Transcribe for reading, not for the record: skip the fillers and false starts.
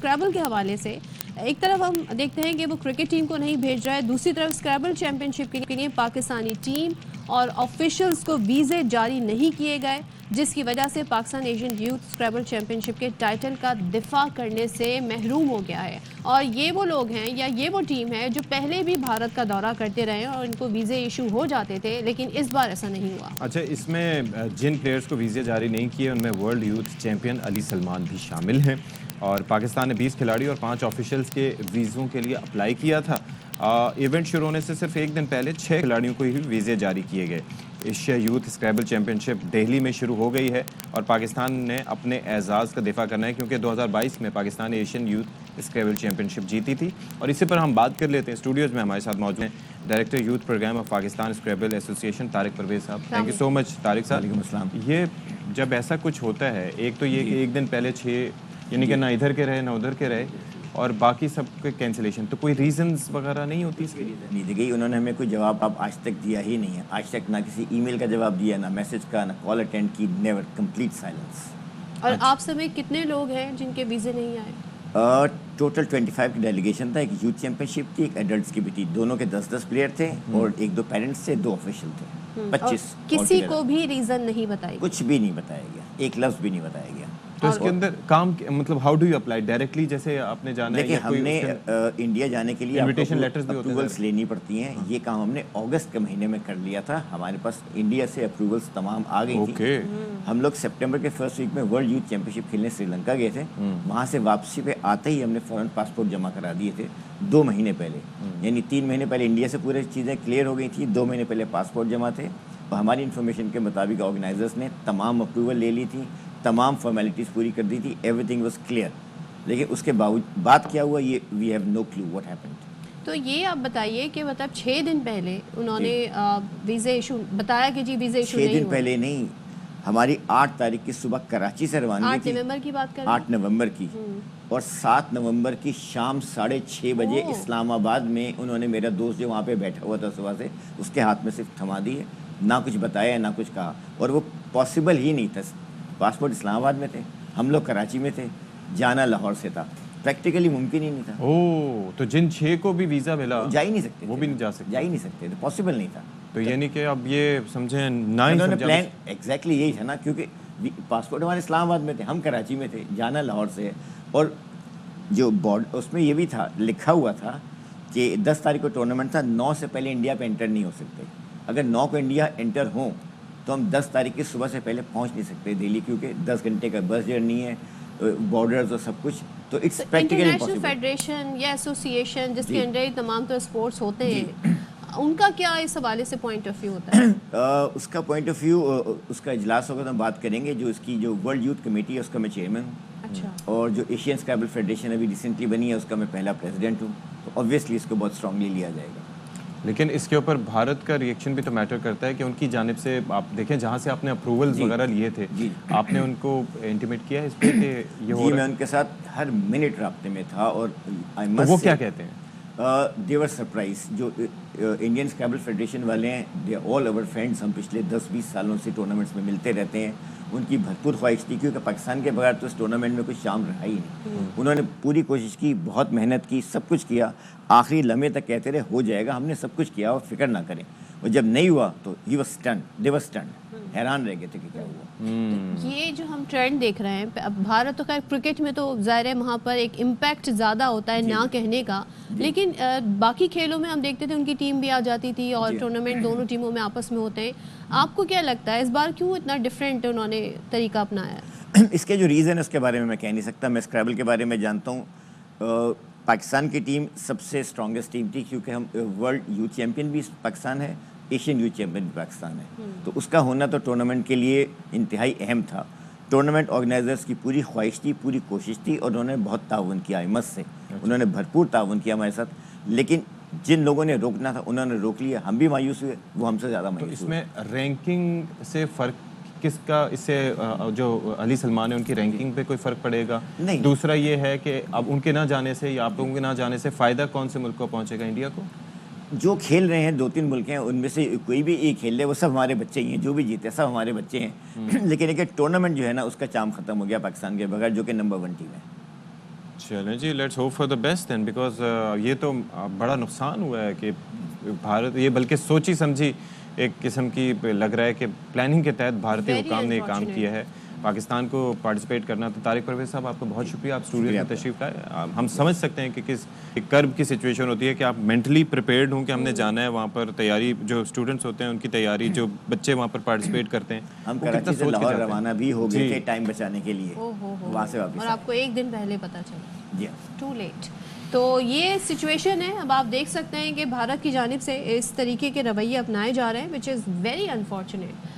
اسکریبل کے حوالے سے ایک طرف ہم دیکھتے ہیں کہ وہ کرکٹ ٹیم کو نہیں بھیج رہا ہے، دوسری طرف اسکریبل چیمپئن شپ کے لیے پاکستانی ٹیم اور آفیشلز کو ویزے جاری نہیں کیے گئے، جس کی وجہ سے پاکستان ایشین یوتھ اسکریبل چیمپئن شپ کے ٹائٹل کا دفاع کرنے سے محروم ہو گیا ہے۔ اور یہ وہ لوگ ہیں یا یہ وہ ٹیم ہے جو پہلے بھی بھارت کا دورہ کرتے رہے اور ان کو ویزے ایشو ہو جاتے تھے، لیکن اس بار ایسا نہیں ہوا۔ اچھا، اس میں جن پلیئرز کو ویزے جاری نہیں کیے ان میں ورلڈ یوتھ چیمپئن علی سلمان بھی شامل ہیں، اور پاکستان نے 20 کھلاڑی اور 5 آفیشلز کے ویزوں کے لیے اپلائی کیا تھا۔ ایونٹ شروع ہونے سے صرف ایک دن پہلے 6 کھلاڑیوں کو ہی ویزے جاری کیے گئے۔ ایشیا یوتھ اسکریبل چیمپئن شپ دہلی میں شروع ہو گئی ہے اور پاکستان نے اپنے اعزاز کا دفاع کرنا ہے، کیونکہ 2022 میں پاکستان نے ایشین یوتھ اسکریبل چیمپئن شپ جیتی تھی۔ اور اسی پر ہم بات کر لیتے ہیں۔ اسٹوڈیوز میں ہمارے ساتھ موجود ہیں director youth program of Pakistan scrabble association Tariq Parvez صاحب۔ Thank you so much Tariq صاحب۔ وعلیکم السلام۔ یہ جب ایسا کچھ ہوتا ہے، ایک تو یہ کہ ایک دن پہلے 6 یعنی کہ نہ ادھر کے رہے نہ ادھر کے رہے اور باقی سب کے کینسلیشن، تو کوئی ریزنز وغیرہ نہیں ہوتی اس کے لیے؟ نہیں دی گئی، انہوں نے ہمیں کوئی جواب اب آج تک دیا ہی نہیں ہے۔ آج تک نہ کسی ای میل کا جواب دیا، نہ میسج کا، نہ کال اٹینڈ کی، نیور، کمپلیٹ سائلنس۔ اور آپ سمیت کتنے لوگ ہیں جن کے ویزے نہیں آئے؟ ٹوٹل 25 کی ڈیلیگیشن تھا، ایک یوتھ چیمپئن شپ تھی، ایک ایڈلٹس کی بھی تھی، دونوں کے 10 پلیئر تھے اور 1-2 پیرنٹس تھے، 2 آفیشل تھے، 25۔ کسی کو بھی ریزن نہیں بتائی؟ کچھ بھی نہیں بتایا گیا، ایک لفظ بھی نہیں بتایا گیا۔ تو اس کے اندر کام مطلب how do you apply directly? جیسے آپ نے جانا ہے، دیکھیں ہم نے انڈیا جانے کے لیے انویٹیشن لیٹرز بھی ہوتے ہیں، اپروولس لینی پڑتی ہیں۔ یہ کام ہم نے اگست کے مہینے میں کر لیا تھا، ہمارے پاس انڈیا سے اپروولس تمام آ گئی تھی۔ ہم لوگ سپٹمبر کے فرسٹ ویک میں ورلڈ یوتھ چیمپئن شپ کھیلنے سری لنکا گئے تھے، وہاں سے واپسی پہ آتے ہی ہم نے فوراً پاسپورٹ جمع کرا دیے تھے 2 مہینے پہلے، یعنی 3 مہینے پہلے انڈیا سے پورے چیزیں کلیئر ہو گئی تھی، 2 مہینے پہلے پاسپورٹ جمع تھے۔ ہماری انفارمیشن کے مطابق آرگنائزرس نے تمام اپروول لے لی تھی، تمام فارمیلٹیز پوری کر دی تھی، ایوری تھنگ واز کلیئر، لیکن اس کے باوجود بات کیا ہوا یہ we have no clue what happened. تو یہ آپ بتائیے کہ مطلب 6 دن پہلے انہوں نے ویزے ایشو بتایا کہ جی ویزے ایشو نہیں ہوا۔ 6 دن پہلے نہیں، ہماری 8 تاریخ کی صبح کراچی سے روانگی تھی، 8 نومبر کی بات کر 8 نومبر کی، اور 7 نومبر کی شام 6:30 بجے اسلام آباد میں انہوں نے میرا دوست جو وہاں پہ بیٹھا ہوا تھا صبح سے، اس کے ہاتھ میں صرف تھما دی ہے، نہ کچھ بتایا نہ کچھ کہا، اور وہ پاسبل ہی نہیں تھا۔ پاسپورٹ اسلام آباد میں تھے، ہم لوگ کراچی میں تھے، جانا لاہور سے تھا، پریکٹیکلی ممکن ہی نہیں تھا۔ تو جن 6 کو بھی ویزا ملا جا ہی نہیں سکتے، وہ بھی نہیں جا سکتے تھے، پاسبل نہیں تھا۔ تو یعنی کہ اب یہ سمجھیں انہوں نے پلان ایگزیکٹلی یہی تھا نا، کیونکہ پاسپورٹ ہمارے اسلام آباد میں تھے، ہم کراچی میں تھے، جانا لاہور سے، اور جو بورڈ اس میں یہ بھی تھا، لکھا ہوا تھا کہ 10 تاریخ کو ٹورنامنٹ تھا، 9 سے پہلے انڈیا پہ انٹر نہیں ہو سکتے۔ اگر 9 کو انڈیا انٹر ہوں تو ہم 10 تاریخ کی صبح سے پہلے پہنچ نہیں سکتے دہلی، کیونکہ 10 گھنٹے کا بس جرنی ہے، بارڈرز اور سب کچھ، تو اٹس پریکٹیکلی انٹرنیشنل فیڈریشن یا ایسوسیشن جس کے انڈر تمام تو اسپورٹس ہوتے ہیں، ان کا کیا اس حوالے سے پوائنٹ آف ویو ہوتا ہے؟ اس کا پوائنٹ آف ویو، اس کا اجلاس ہوگا تو ہم بات کریں گے۔ جو اس کی جو ورلڈ یوتھ کمیٹی ہے اس کا میں چیئرمین ہوں، اچھا، اور جو ایشین اسکریبل فیڈریشن ابھی ریسنٹلی بنی ہے اس کا میں پہلا پریزیڈنٹ ہوں، تو آبویسلی اس کو بہت اسٹرانگلی لیا جائے گا۔ لیکن اس کے اوپر بھارت کا ریئیکشن بھی تو میٹر کرتا ہے کہ ان کی جانب سے آپ دیکھیں جہاں سے آپ نے اپروولز وغیرہ لیے تھے، آپ نے ان کو انٹیمیٹ کیا ہے اس پہ کہ یہ ہو رہا ہے؟ میں ان کے ساتھ ہر منٹ رابطے میں تھا، اور وہ کیا کہتے ہیں؟ They were surprise. جو انڈین اسکریبل فیڈریشن والے ہیں، they are all over friends, ہم پچھلے 10-20 سالوں سے ٹورنامنٹس میں ملتے رہتے ہیں۔ ان کی بھرپور خواہش تھی، کیونکہ پاکستان کے بغیر تو اس ٹورنامنٹ میں کچھ شام رہا ہی نہیں۔ انہوں نے پوری کوشش کی، بہت محنت کی، سب کچھ کیا، آخری لمحے تک کہتے رہے ہو جائے گا، ہم نے سب کچھ کیا اور فکر نہ کریں، اور جب نہیں ہوا تو he was stunned, they were stunned, حیران رہ گئے تھے کہ کیا ہوا۔ یہ جو ہم ٹرینڈ دیکھ رہے ہیں، اب بھارت تو خیر کرکٹ میں تو ظاہر ہے وہاں پر ایک امپیکٹ زیادہ ہوتا ہے نہ کہنے کا، لیکن باقی کھیلوں میں ہم دیکھتے تھے ان کی ٹیم بھی آ جاتی تھی اور ٹورنامنٹ دونوں ٹیموں میں آپس میں ہوتے ہیں۔ آپ کو کیا لگتا ہے اس بار کیوں اتنا ڈفرینٹ انہوں نے طریقہ اپنایا ہے؟ اس کے جو ریزن ہے اس کے بارے میں کہہ نہیں سکتا، میں اسکریبل کے بارے میں جانتا ہوں۔ پاکستان کی ٹیم سب سے اسٹرانگسٹ ٹیم تھی، کیونکہ ہم ورلڈ یوتھ چیمپئن بھی پاکستان ہے، ایشین یوتھ چیمپئن بھی پاکستان ہے، تو اس کا ہونا تو ٹورنامنٹ کے لیے انتہائی اہم تھا۔ ٹورنامنٹ آرگنائزرس کی پوری خواہش تھی، پوری کوشش تھی، اور انہوں نے بہت تعاون کیا، ہمت سے انہوں نے بھرپور تعاون کیا ہمارے ساتھ، لیکن جن لوگوں نے روکنا تھا انہوں نے روک لیا، ہم بھی مایوس ہوئے، وہ ہم سے زیادہ مایوس ہوئے۔ اس میں رینکنگ سے فرق کس کا، اس سے جو علی سلمان ہے ان کی رینکنگ پہ کوئی فرق پڑے گا؟ نہیں۔ دوسرا یہ ہے کہ اب ان کے نہ جانے سے یا آپ لوگوں کے نہ جانے سے فائدہ کون سے ملک کو پہنچے گا؟ انڈیا کو؟ جو کھیل رہے ہیں 2-3 ملک ہیں، ان میں سے کوئی بھی ایک کھیل رہے، وہ سب ہمارے بچے ہی ہیں، جو بھی جیتے سب ہمارے بچے ہیں، لیکن ایک ٹورنامنٹ جو ہے نا اس کا چام ختم ہو گیا پاکستان کے بغیر، جو کہ نمبر 1 ٹیم ہے۔ چلیں جی let's hope for the best then because یہ تو بڑا نقصان ہوا ہے کہ بھارت یہ بلکہ سوچی سمجھی ایک قسم کی لگ رہا ہے کہ پلاننگ کے تحت بھارتی حکام نے یہ کام کیا ہے پاکستان کو پارٹیسپیٹ کرنا. تو طارق پرویز صاحب آپ کا بہت شکریہ, آپ اسٹوڈیو میں تشریف لائے. ہم سمجھ سکتے ہیں کہ کس ایک کرب کی سچویشن ہوتی ہے کہ آپ مینٹلی پریپیئرڈ ہوں کہ ہم نے جانا ہے وہاں پر, تیاری جو اسٹوڈنٹس ہوتے ہیں ان کی تیاری, جو بچے وہاں پر پارٹیسپیٹ کرتے ہیں. ہم کراچی سے لاہور روانہ بھی ہو گئے تھے ٹائم بچانے کے لیے, وہاں سے واپس, اور آپ کو ایک دن پہلے پتہ چلا. جی ٹو لیٹ. تو یہ سچویشن ہے. اب آپ دیکھ سکتے ہیں کہ بھارت کی جانب سے اس طریقے کے رویے اپنائے جا رہے ہیں وچ از ویری انفارچونیٹ.